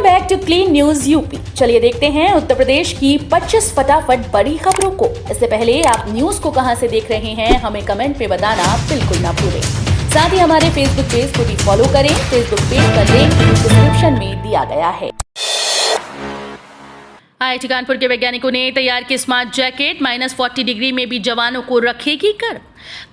Back to clean news UP. चलिए देखते हैं उत्तर प्रदेश की 25 फटाफट बड़ी खबरों को। इससे पहले आप न्यूज को कहां से देख रहे हैं हमें कमेंट में बताना बिल्कुल ना भूलें। साथ ही हमारे फेसबुक पेज को भी फॉलो करें। फेसबुक पेज का लिंक डिस्क्रिप्शन में दिया गया है। IIT कानपुर के वैज्ञानिकों ने तैयार की स्मार्ट जैकेट -40 डिग्री में भी जवानों को रखेगी गर्म।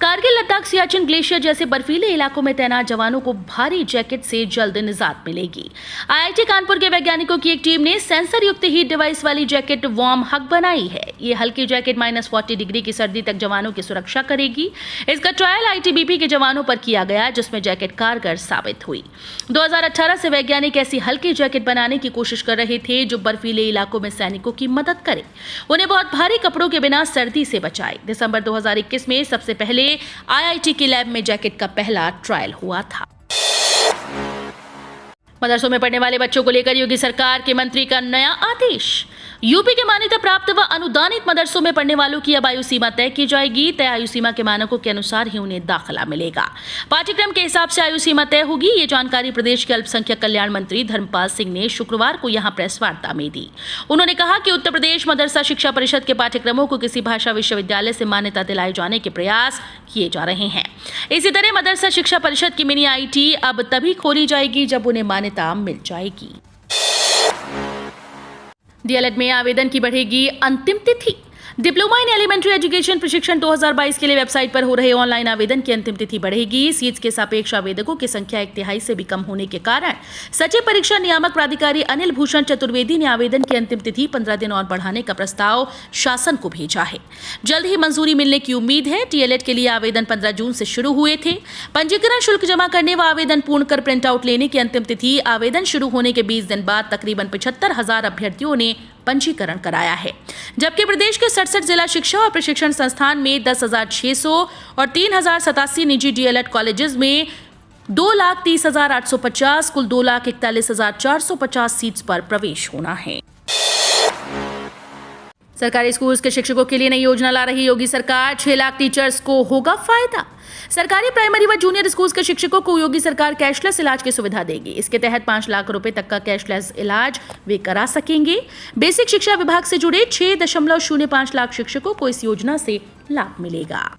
कारगिल, लद्दाख, सियाचिन ग्लेशियर जैसे बर्फीले इलाकों में तैनात जवानों को भारी जैकेट से जल्द निजात मिलेगी। IIT कानपुर के वैज्ञानिकों की एक टीम ने सेंसर युक्त हीट डिवाइस वाली जैकेट वार्म हग बनाई है। ये हल्की जैकेट -40 डिग्री की सर्दी तक जवानों की सुरक्षा करेगी। इसका ट्रायल ITBP के जवानों पर किया गया, जिसमें जैकेट कारगर साबित हुई। 2018 से वैज्ञानिक ऐसी हल्की जैकेट बनाने की कोशिश कर रहे थे जो बर्फीले इलाकों में सैनिकों की मदद करे, उन्हें बहुत भारी कपड़ों के बिना सर्दी से बचाए। दिसंबर 2021 में सबसे पहले IIT की लैब में जैकेट का पहला ट्रायल हुआ था। मदरसों में पढ़ने वाले बच्चों को लेकर योगी सरकार के मंत्री का नया आदेश। यूपी के मान्यता प्राप्त व अनुदानित मदरसों में पढ़ने वालों की अब आयु सीमा तय की जाएगी। तय आयु सीमा के मानकों के अनुसार ही उन्हें दाखिला मिलेगा। पाठ्यक्रम के हिसाब से आयु सीमा तय होगी। ये जानकारी प्रदेश के अल्पसंख्यक कल्याण मंत्री धर्मपाल सिंह ने शुक्रवार को यहां प्रेस वार्ता में दी। उन्होंने कहा कि उत्तर प्रदेश मदरसा शिक्षा परिषद के पाठ्यक्रमों को किसी भाषा विश्वविद्यालय से मान्यता दिलाए जाने के प्रयास किए जा रहे हैं। इसी तरह मदरसा शिक्षा परिषद की मिनी IIT अब तभी खोली जाएगी जब उन्हें मान्यता मिल जाएगी। DLED में आवेदन की बढ़ेगी अंतिम तिथि। डिप्लोमा इन एलिमेंट्री एजुकेशन प्रशिक्षण 2022 के लिए वेबसाइट पर हो रहे ऑनलाइन आवेदन की अंतिम तिथि बढ़ेगी। सीट्स के सापेक्ष आवेदकों की संख्या 1/3 से भी कम होने के कारण सचिव परीक्षा नियामक प्राधिकारी अनिल भूषण चतुर्वेदी ने आवेदन की अंतिम तिथि 15 दिन और बढ़ाने का प्रस्ताव शासन को भेजा है। जल्द ही मंजूरी मिलने की उम्मीद है। DLED के लिए आवेदन 15 जून से शुरू हुए थे। पंजीकरण शुल्क जमा करने व आवेदन पूर्ण कर प्रिंट आउट लेने की अंतिम तिथि आवेदन शुरू होने के 20 दिन बाद तकरीबन 75,000 अभ्यर्थियों ने पंजीकरण कराया है, जबकि प्रदेश के 67 जिला शिक्षा और प्रशिक्षण संस्थान में 10,600 और 3,087 निजी DLED कॉलेजेस में 2,30,850 कुल 2,41,450 सीट्स पर प्रवेश होना है। सरकारी स्कूल्स के शिक्षकों के लिए नई योजना ला रही योगी सरकार। 6 लाख टीचर्स को होगा फायदा। सरकारी प्राइमरी व जूनियर स्कूल्स के शिक्षकों को योगी सरकार कैशलेस इलाज की सुविधा देगी। इसके तहत 5 लाख रुपए तक का कैशलेस इलाज वे करा सकेंगे। बेसिक शिक्षा विभाग से जुड़े 6.05 लाख शिक्षकों को इस योजना से लाभ मिलेगा।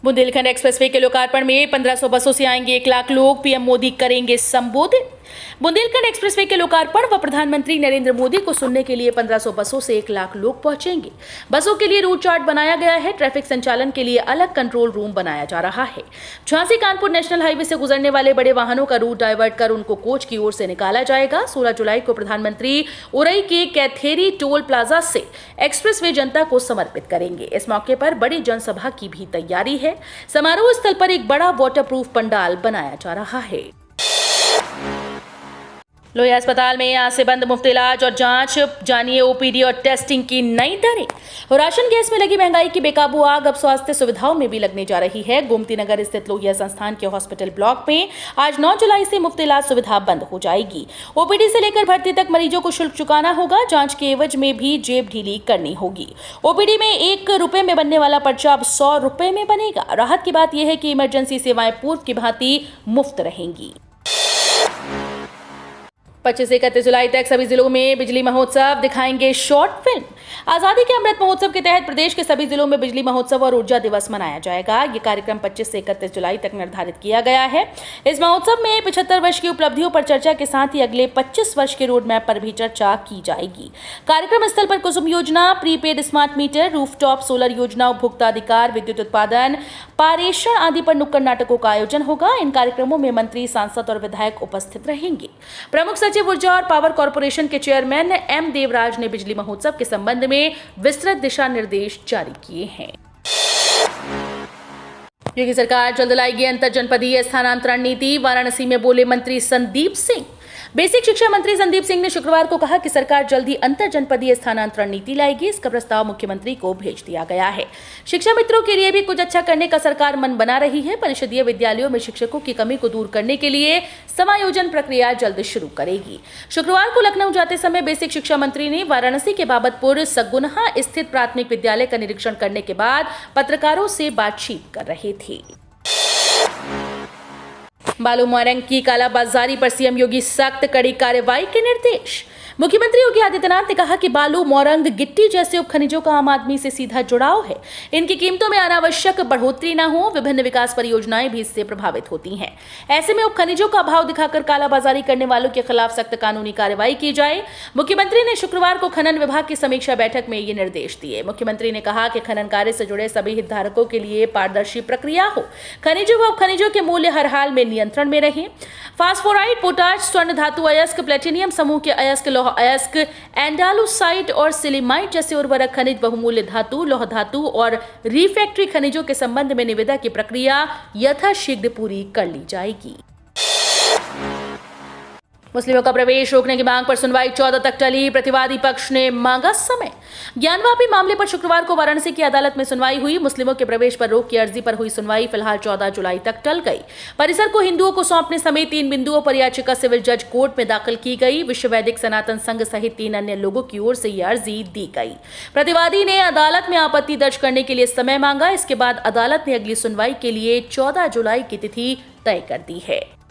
बुंदेलखंड एक्सप्रेसवे के लोकार्पण में 1500 बसों से आएंगे 1 लाख लोग। PM मोदी करेंगे संबोधित। बुंदेलखंड एक्सप्रेसवे के लोकार्पण व प्रधानमंत्री नरेंद्र मोदी को सुनने के लिए 1500 बसों से 1 लाख लोग पहुंचेंगे। बसों के लिए रूट चार्ट बनाया गया है। ट्रैफिक संचालन के लिए अलग कंट्रोल रूम बनाया जा रहा है। झांसी कानपुर नेशनल हाईवे से गुजरने वाले बड़े वाहनों का रूट डाइवर्ट कर उनको कोच की ओर से निकाला जाएगा। 16 जुलाई को प्रधानमंत्री उरई के कैथेरी टोल प्लाजा से एक्सप्रेसवे जनता को समर्पित करेंगे। इस मौके पर बड़ी जनसभा की भी तैयारी है। समारोह स्थल पर एक बड़ा वाटरप्रूफ पंडाल बनाया जा रहा है। लोहिया अस्पताल में आज से बंद मुफ्त इलाज और जांच। जानिए OPD और टेस्टिंग की नई दरें। राशन गैस में लगी महंगाई की बेकाबू आग अब स्वास्थ्य सुविधाओं में भी लगने जा रही है। गोमती नगर स्थित लोहिया संस्थान के हॉस्पिटल ब्लॉक में आज 9 जुलाई से मुफ्त इलाज सुविधा बंद हो जाएगी। OPD से लेकर भर्ती तक मरीजों को शुल्क चुकाना होगा। जांच के एवज में भी जेब ढीली करनी होगी। OPD में 1 रुपए में बनने वाला पर्चा अब 100 रुपए में बनेगा। राहत की बात यह है कि इमरजेंसी सेवाएं पूर्व की भांति मुफ्त रहेंगी। 25 से 31 जुलाई तक सभी जिलों में बिजली महोत्सव दिखाएंगे शॉर्ट फिल्म। आजादी के अमृत महोत्सव के तहत प्रदेश के सभी जिलों में बिजली महोत्सव और ऊर्जा दिवस मनाया जाएगा। ये कार्यक्रम 25 से 31 जुलाई तक निर्धारित किया गया है। इस महोत्सव में 75 वर्ष की उपलब्धियों पर चर्चा के साथ ही अगले 25 वर्ष के रोड मैप पर भी चर्चा की जाएगी। कार्यक्रम स्थल पर कुसुम योजना, prepaid smart meter, rooftop solar योजना, उपभोक्ता अधिकार, विद्युत उत्पादन, पारेषण आदि पर नुक्कड़ नाटकों का आयोजन होगा। इन कार्यक्रमों में मंत्री, सांसद और विधायक उपस्थित रहेंगे। प्रमुख सचिव ऊर्जा और पावर कॉर्पोरेशन के चेयरमैन M देवराज ने बिजली महोत्सव के संबंध में विस्तृत दिशा निर्देश जारी किए हैं। योगी सरकार जल्द लाएगी अंतर जनपदीय स्थानांतरण नीति। वाराणसी में बोले मंत्री संदीप सिंह। बेसिक शिक्षा मंत्री संदीप सिंह ने शुक्रवार को कहा कि सरकार जल्द ही अंतर जनपदीय स्थानांतरण नीति लाएगी। इसका प्रस्ताव मुख्यमंत्री को भेज दिया गया है। शिक्षा मित्रों के लिए भी कुछ अच्छा करने का सरकार मन बना रही है। परिषदीय विद्यालयों में शिक्षकों की कमी को दूर करने के लिए समायोजन प्रक्रिया जल्द शुरू करेगी। शुक्रवार को लखनऊ जाते समय बेसिक शिक्षा मंत्री ने वाराणसी के बाबतपुर सगुनहा स्थित प्राथमिक विद्यालय का निरीक्षण करने के बाद पत्रकारों से बातचीत कर रहे थे। बालू मोरंग की कालाबाजारी पर सीएम योगी सख्त कड़ी कार्रवाई के निर्देश। मुख्यमंत्री योगी आदित्यनाथ ने कहा कि बालू, मोरंग, गिट्टी जैसे उपखनिजों का आम आदमी से सीधा जुड़ाव है। इनकी कीमतों में अनावश्यक बढ़ोतरी न हो, विभिन्न विकास परियोजनाएं भी इससे प्रभावित होती हैं। ऐसे में उपखनिजों का अभाव दिखाकर कालाबाजारी करने वालों के खिलाफ सख्त कानूनी कार्रवाई की जाए। मुख्यमंत्री ने शुक्रवार को खनन विभाग की समीक्षा बैठक में ये निर्देश दिए। मुख्यमंत्री ने कहा कि खनन कार्य से जुड़े सभी हितधारकों के लिए पारदर्शी प्रक्रिया हो, खनिजों व उपखनिजों के मूल्य हर हाल में नियंत्रण में रहे। फास्फोराइड, पोटाश, स्वर्ण धातु अयस्क, प्लेटिनियम समूह के अयस्क, लौह अयस्क, एंडालुसाइट और सिलिमाइट जैसे उर्वरक खनिज, बहुमूल्य धातु, लौह धातु और रिफैक्टरी खनिजों के संबंध में निविदा की प्रक्रिया यथाशीघ्र पूरी कर ली जाएगी। मुस्लिमों का प्रवेश रोकने की मांग पर सुनवाई 14 तक टली। प्रतिवादी पक्ष ने मांगा समय। ज्ञानवापी मामले पर शुक्रवार को वाराणसी की अदालत में सुनवाई हुई। मुस्लिमों के प्रवेश पर रोक की अर्जी पर हुई सुनवाई फिलहाल 14 जुलाई तक टल गई। परिसर को हिंदुओं को सौंपने समेत 3 बिंदुओं पर याचिका सिविल जज कोर्ट में दाखिल की गई। विश्व वैदिक सनातन संघ सहित 3 अन्य लोगों की ओर से यह अर्जी दी गई। प्रतिवादी ने अदालत में आपत्ति दर्ज करने के लिए समय मांगा। इसके बाद अदालत ने अगली सुनवाई के लिए 14 जुलाई की तिथि तय कर दी है।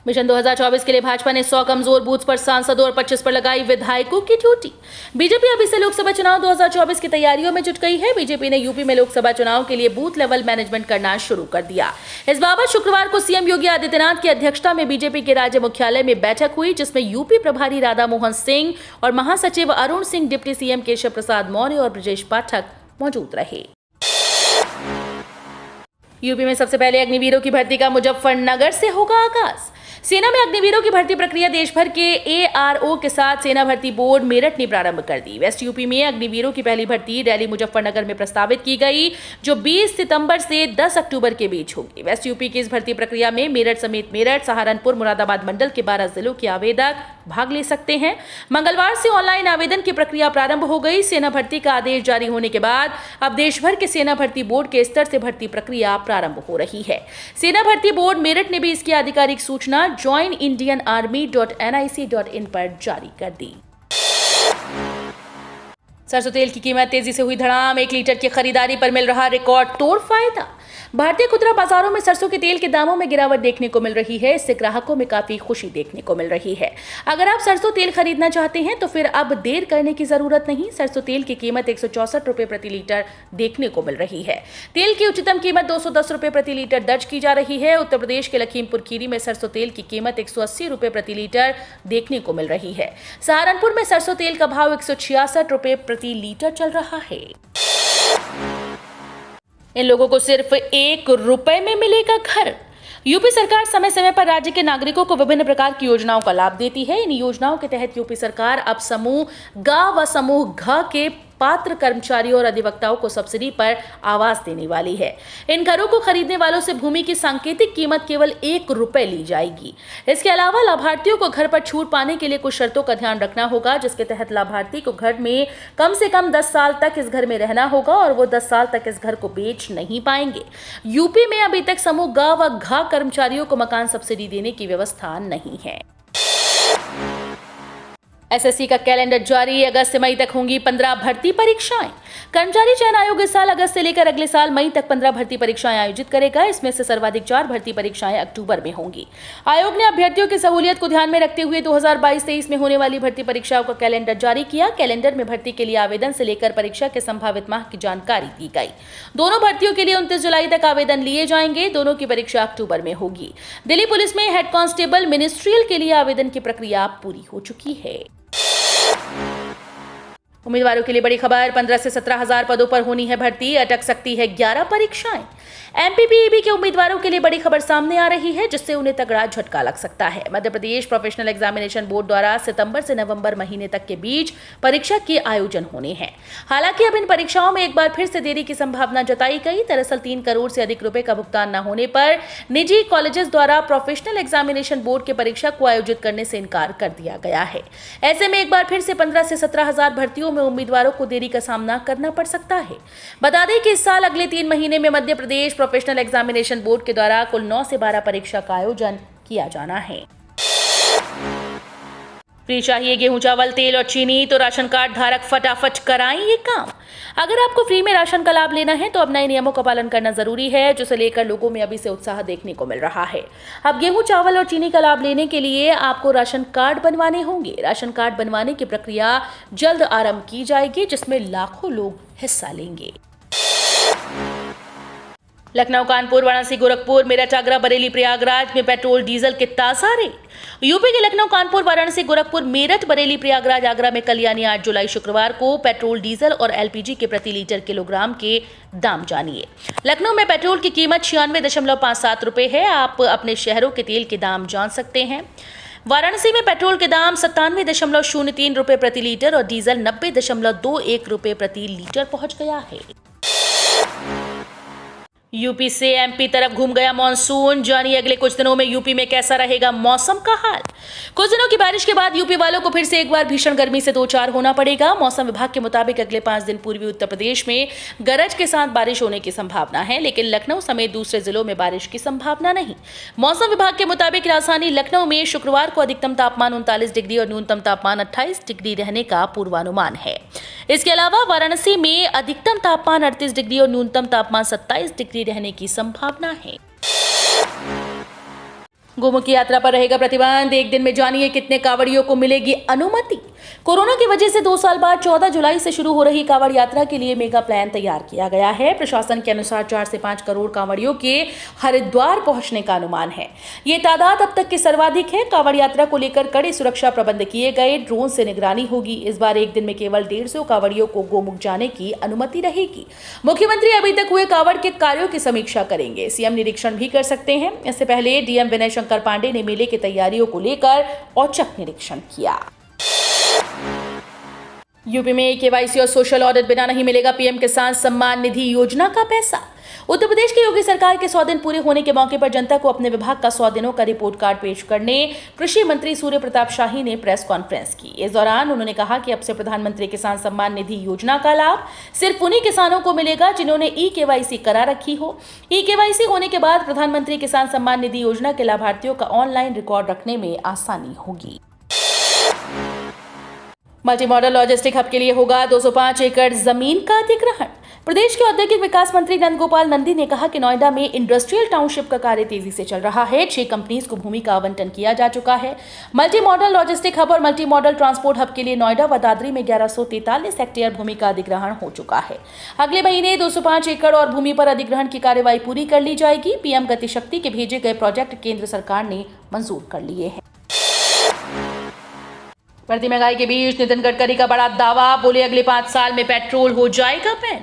मिशन 2024 के लिए भाजपा ने 100 कमजोर बूथ पर सांसदों और 25 पर लगाई विधायकों की ड्यूटी। बीजेपी अभी से लोकसभा चुनाव 2024 की तैयारियों में जुट गई है। बीजेपी ने यूपी में लोकसभा चुनाव के लिए बूथ लेवल मैनेजमेंट करना शुरू कर दिया। इस बाबत शुक्रवार को सीएम योगी आदित्यनाथ की अध्यक्षता में बीजेपी के राज्य मुख्यालय में बैठक हुई, जिसमें यूपी प्रभारी राधा मोहन सिंह और महासचिव अरुण सिंह, डिप्टी सीएम केशव प्रसाद मौर्य और ब्रजेश पाठक मौजूद रहे। यूपी में सबसे पहले अग्निवीरों की भर्ती का मुजफ्फरनगर से होगा आगाज। सेना में अग्निवीरों की भर्ती प्रक्रिया देश भर के एआरओ के साथ सेना भर्ती बोर्ड मेरठ ने प्रारंभ कर दी। वेस्ट यूपी में अग्निवीरों की पहली भर्ती रैली मुजफ्फरनगर में प्रस्तावित की गई, जो 20 सितंबर से 10 अक्टूबर के बीच होगी। वेस्ट यूपी की इस भर्ती प्रक्रिया में मेरठ समेत मेरठ, सहारनपुर, मुरादाबाद मंडल के 12 जिलों के आवेदक भाग ले सकते हैं। मंगलवार से ऑनलाइन आवेदन की प्रक्रिया प्रारंभ हो गई। सेना भर्ती का आदेश जारी होने के बाद अब देश भर के सेना भर्ती बोर्ड के स्तर से भर्ती प्रक्रिया प्रारंभ हो रही है। सेना भर्ती बोर्ड मेरठ ने भी इसकी आधिकारिक सूचना joinindianarmy.nic.in पर जारी कर दी। सरसों तेल की कीमत तेजी से हुई धड़ाम। 1 लीटर की खरीदारी पर मिल रहा रिकॉर्ड तोड़ फायदा। भारतीय खुदरा बाजारों में सरसों के तेल के दामों में गिरावट देखने को मिल रही है। इससे ग्राहकों में काफी खुशी देखने को मिल रही है। अगर आप सरसों तेल खरीदना चाहते हैं तो फिर अब देर करने की जरूरत नहीं। सरसों तेल की कीमत 164 रुपए प्रति लीटर देखने को मिल रही है। तेल की उच्चतम कीमत 210 रुपए प्रति लीटर दर्ज की जा रही है। उत्तर प्रदेश के लखीमपुर खीरी में सरसों तेल की कीमत 180 रुपए प्रति लीटर देखने को मिल रही है। सहारनपुर में सरसों तेल का भाव 166 रुपए प्रति लीटर चल रहा है। इन लोगों को सिर्फ 1 रुपए में मिलेगा घर। यूपी सरकार समय समय पर राज्य के नागरिकों को विभिन्न प्रकार की योजनाओं का लाभ देती है। इन योजनाओं के तहत यूपी सरकार अब समूह ग व समूह घ के पात्र कर्मचारियों और अधिवक्ताओं को सब्सिडी पर आवास देने वाली है। इन घरों को खरीदने वालों से भूमि की सांकेतिक कीमत केवल 1 रुपए ली जाएगी। इसके अलावा लाभार्थियों को घर पर छूट पाने के लिए कुछ शर्तों का ध्यान रखना होगा, जिसके तहत लाभार्थी को घर में कम से कम 10 साल तक इस घर में रहना होगा और वो 10 साल तक इस घर को बेच नहीं पाएंगे। यूपी में अभी तक समूह ग व घ कर्मचारियों को मकान सब्सिडी देने की व्यवस्था नहीं है। एसएससी का कैलेंडर जारी। अगस्त से मई तक होंगी 15 भर्ती परीक्षाएं। कर्मचारी चयन आयोग इस साल अगस्त से लेकर अगले साल मई तक 15 भर्ती परीक्षाएं आयोजित करेगा। इसमें से सर्वाधिक 4 भर्ती परीक्षाएं अक्टूबर में होंगी। आयोग ने अभ्यर्थियों की सहूलियत को ध्यान में रखते हुए 2022-23 में होने वाली भर्ती परीक्षाओं का कैलेंडर जारी किया। कैलेंडर में भर्ती के लिए आवेदन से लेकर परीक्षा के संभावित माह की जानकारी दी गई। दोनों भर्तियों के लिए 29 जुलाई तक आवेदन लिए जाएंगे। दोनों की परीक्षा अक्टूबर में होगी। दिल्ली पुलिस में हेड कांस्टेबल मिनिस्ट्रियल के लिए आवेदन की प्रक्रिया पूरी हो चुकी है। उम्मीदवारों के लिए बड़ी खबर। 15 से 17 हजार पदों पर होनी है भर्ती। अटक सकती है 11 परीक्षाएं। एमपीपीईबी के उम्मीदवारों के लिए बड़ी खबर सामने आ रही है, जिससे उन्हें तगड़ा झटका लग सकता है। Madhya Pradesh professional examination board द्वारा सितंबर से नवंबर महीने तक के बीच परीक्षा के आयोजन होने हैं। हालांकि अब इन परीक्षाओं में एक बार फिर से देरी की संभावना जताई गई। दरअसल 3 करोड़ से अधिक रुपए का भुगतान न होने पर निजी कॉलेजेस द्वारा प्रोफेशनल एग्जामिनेशन बोर्ड के परीक्षा को आयोजित करने से इनकार कर दिया गया है। ऐसे में एक बार फिर से 15 से 17 हजार भर्तियों में उम्मीदवारों को देरी का सामना करना पड़ सकता है। बता दें कि इस साल अगले 3 महीने में Madhya Pradesh professional examination board के द्वारा कुल 9 से 12 परीक्षा का आयोजन किया जाना है। फ्री चाहिए गेहूं, चावल, तेल और चीनी तो राशन कार्ड धारक फटाफट कराएं ये काम। अगर आपको फ्री में राशन का लाभ लेना है तो अब नए नियमों का पालन करना जरूरी है, जिसे लेकर लोगों में अभी से उत्साह देखने को मिल रहा है। अब गेहूं, चावल और चीनी का लाभ लेने के लिए आपको राशन कार्ड बनवाने होंगे। राशन कार्ड बनवाने की प्रक्रिया जल्द आरंभ की जाएगी, जिसमें लाखों लोग हिस्सा लेंगे। लखनऊ, कानपुर, वाराणसी, गोरखपुर, मेरठ, आगरा, बरेली, प्रयागराज में पेट्रोल डीजल के ताजा रेट। यूपी के लखनऊ, कानपुर, वाराणसी, गोरखपुर, मेरठ, बरेली, प्रयागराज, आगरा में कल यानी 8 जुलाई शुक्रवार को पेट्रोल, डीजल और एलपीजी के प्रति लीटर किलोग्राम के दाम जानिए। लखनऊ में पेट्रोल की कीमत 96.57 रुपए है। आप अपने शहरों के तेल के दाम जान सकते हैं। वाराणसी में पेट्रोल के दाम 97.03 रुपए प्रति लीटर और डीजल 90.21 रुपए प्रति लीटर पहुंच गया है। यूपी से एमपी तरफ घूम गया मॉनसून। जानिए अगले कुछ दिनों में यूपी में कैसा रहेगा मौसम का हाल। कुछ दिनों की बारिश के बाद यूपी वालों को फिर से एक बार भीषण गर्मी से दो चार होना पड़ेगा। मौसम विभाग के मुताबिक अगले 5 दिन पूर्वी उत्तर प्रदेश में गरज के साथ बारिश होने की संभावना है, लेकिन लखनऊ समेत दूसरे जिलों में बारिश की संभावना नहीं। मौसम विभाग के मुताबिक राजधानी लखनऊ में शुक्रवार को अधिकतम तापमान 39 डिग्री और न्यूनतम तापमान 28 डिग्री रहने का पूर्वानुमान है। इसके अलावा वाराणसी में अधिकतम तापमान 38 डिग्री और न्यूनतम तापमान 27 डिग्री रहने की संभावना है। गोमुख यात्रा पर रहेगा प्रतिबंध। एक दिन में जानिए कितने कांवड़ियों को मिलेगी अनुमति। कोरोना की वजह से 2 साल बाद 14 जुलाई से शुरू हो रही कांवड़ यात्रा के लिए मेगा प्लान तैयार किया गया है। प्रशासन के अनुसार 4 से 5 करोड़ कांवड़ियों के हरिद्वार पहुंचने का अनुमान है। ये तादाद अब तक की सर्वाधिक है। कांवड़ यात्रा को लेकर कड़े सुरक्षा प्रबंध किए गए। ड्रोन से निगरानी होगी। इस बार एक दिन में केवल 150 कांवड़ियों को गोमुख जाने की अनुमति रहेगी। मुख्यमंत्री अभी तक हुए कांवड़ के कार्यों की समीक्षा करेंगे। सीएम निरीक्षण भी कर सकते हैं। इससे पहले डीएम विनय शंकर पांडे ने मेले की तैयारियों को लेकर औचक निरीक्षण किया। यूपी में केवाईसी और सोशल ऑडिट बिना नहीं मिलेगा पीएम किसान सम्मान निधि योजना का पैसा। उत्तर प्रदेश की योगी सरकार के 100 दिन पूरे होने के मौके पर जनता को अपने विभाग का 100 दिनों का रिपोर्ट कार्ड पेश करने कृषि मंत्री सूर्य प्रताप शाही ने प्रेस कॉन्फ्रेंस की। इस दौरान उन्होंने कहा कि अब से प्रधानमंत्री किसान सम्मान निधि योजना का लाभ सिर्फ उन्हीं किसानों को मिलेगा जिन्होंने ई-केवाईसी करा रखी हो। ई-केवाईसी होने के बाद प्रधानमंत्री किसान सम्मान निधि योजना के लाभार्थियों का ऑनलाइन रिकॉर्ड रखने में आसानी होगी। मल्टी मॉडल लॉजिस्टिक हब के लिए होगा 205 एकड़ जमीन का अधिग्रहण। प्रदेश के औद्योगिक विकास मंत्री नंद गोपाल नंदी ने कहा कि नोएडा में इंडस्ट्रियल टाउनशिप का कार्य तेजी से चल रहा है। 6 कंपनीज को भूमि का आवंटन किया जा चुका है। मल्टी मॉडल लॉजिस्टिक हब और मल्टी मॉडल ट्रांसपोर्ट हब के लिए नोएडा व दादरी में 1143 हेक्टेयर भूमि का अधिग्रहण हो चुका है। अगले महीने 205 एकड़ और भूमि पर अधिग्रहण की कार्यवाही पूरी कर ली जाएगी। पीएम गति शक्ति के भेजे गए प्रोजेक्ट केंद्र सरकार ने मंजूर कर लिए हैं। बढ़ती महंगाई के बीच नितिन गडकरी का बड़ा दावा। बोले अगले 5 साल में पेट्रोल हो जाएगा बैन।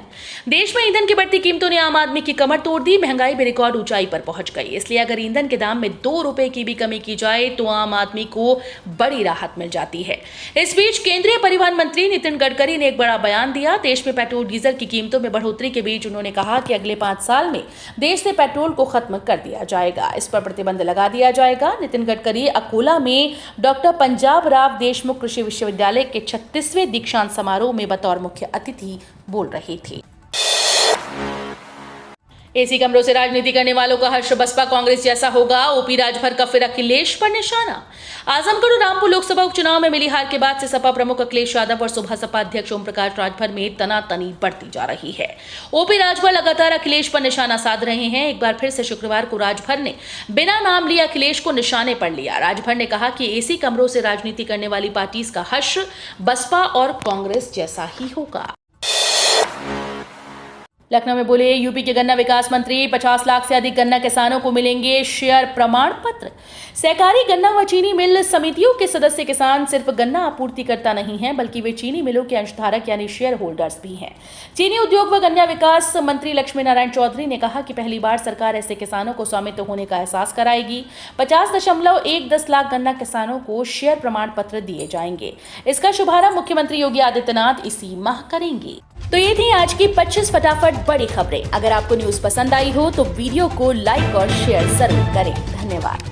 देश में ईंधन की बढ़ती कीमतों ने आम आदमी की कमर तोड़ दी। महंगाई भी रिकॉर्ड ऊंचाई पर पहुंच गई। इसलिए अगर ईंधन के दाम में 2 रुपए की भी कमी की जाए तो आम आदमी को बड़ी राहत मिल जाती है। इस बीच केंद्रीय परिवहन मंत्री नितिन गडकरी ने एक बड़ा बयान दिया। देश में पेट्रोल डीजल की कीमतों में बढ़ोतरी के बीच उन्होंने कहा कि अगले 5 साल में देश से पेट्रोल को खत्म कर दिया जाएगा। इस पर प्रतिबंध लगा दिया जाएगा। नितिन गडकरी अकोला में डॉक्टर पंजाब राव देशमुख कृषि विश्वविद्यालय के 36वें दीक्षांत समारोह में बतौर मुख्य अतिथि बोल रहे थे। एसी कमरों से राजनीति करने वालों का हर्ष बसपा कांग्रेस जैसा होगा। ओपी राजभर का फिर अखिलेश पर निशाना। आजमगढ़ और रामपुर लोकसभा उपचुनाव में मिली हार के बाद से सपा प्रमुख अखिलेश यादव और सुबह सपा अध्यक्ष ओम प्रकाश राजभर में तनातनी बढ़ती जा रही है। ओपी राजभर लगातार अखिलेश पर निशाना साध रहे हैं। एक बार फिर से शुक्रवार को राजभर ने बिना नाम लिए अखिलेश को निशाने पर लिया। राजभर ने कहा कि एसी कमरों से राजनीति करने वाली पार्टीज का हर्ष बसपा और कांग्रेस जैसा ही होगा। लखनऊ में बोले यूपी के गन्ना विकास मंत्री 50 लाख से अधिक गन्ना किसानों को मिलेंगे शेयर प्रमाण पत्र। सहकारी गन्ना व चीनी मिल समितियों के सदस्य किसान सिर्फ गन्ना आपूर्तिकर्ता नहीं हैं, बल्कि वे चीनी मिलों के अंशधारक यानी शेयर होल्डर्स भी हैं। चीनी उद्योग व गन्ना विकास मंत्री लक्ष्मी नारायण चौधरी ने कहा कि पहली बार सरकार ऐसे किसानों को स्वामित्व होने का एहसास कराएगी। 50.10 लाख गन्ना किसानों को शेयर प्रमाण पत्र दिए जाएंगे। इसका शुभारंभ मुख्यमंत्री योगी आदित्यनाथ इसी माह करेंगे। तो ये थी आज की 25 फटाफट बड़ी खबरें। अगर आपको न्यूज पसंद आई हो तो वीडियो को लाइक और शेयर जरूर करें। धन्यवाद।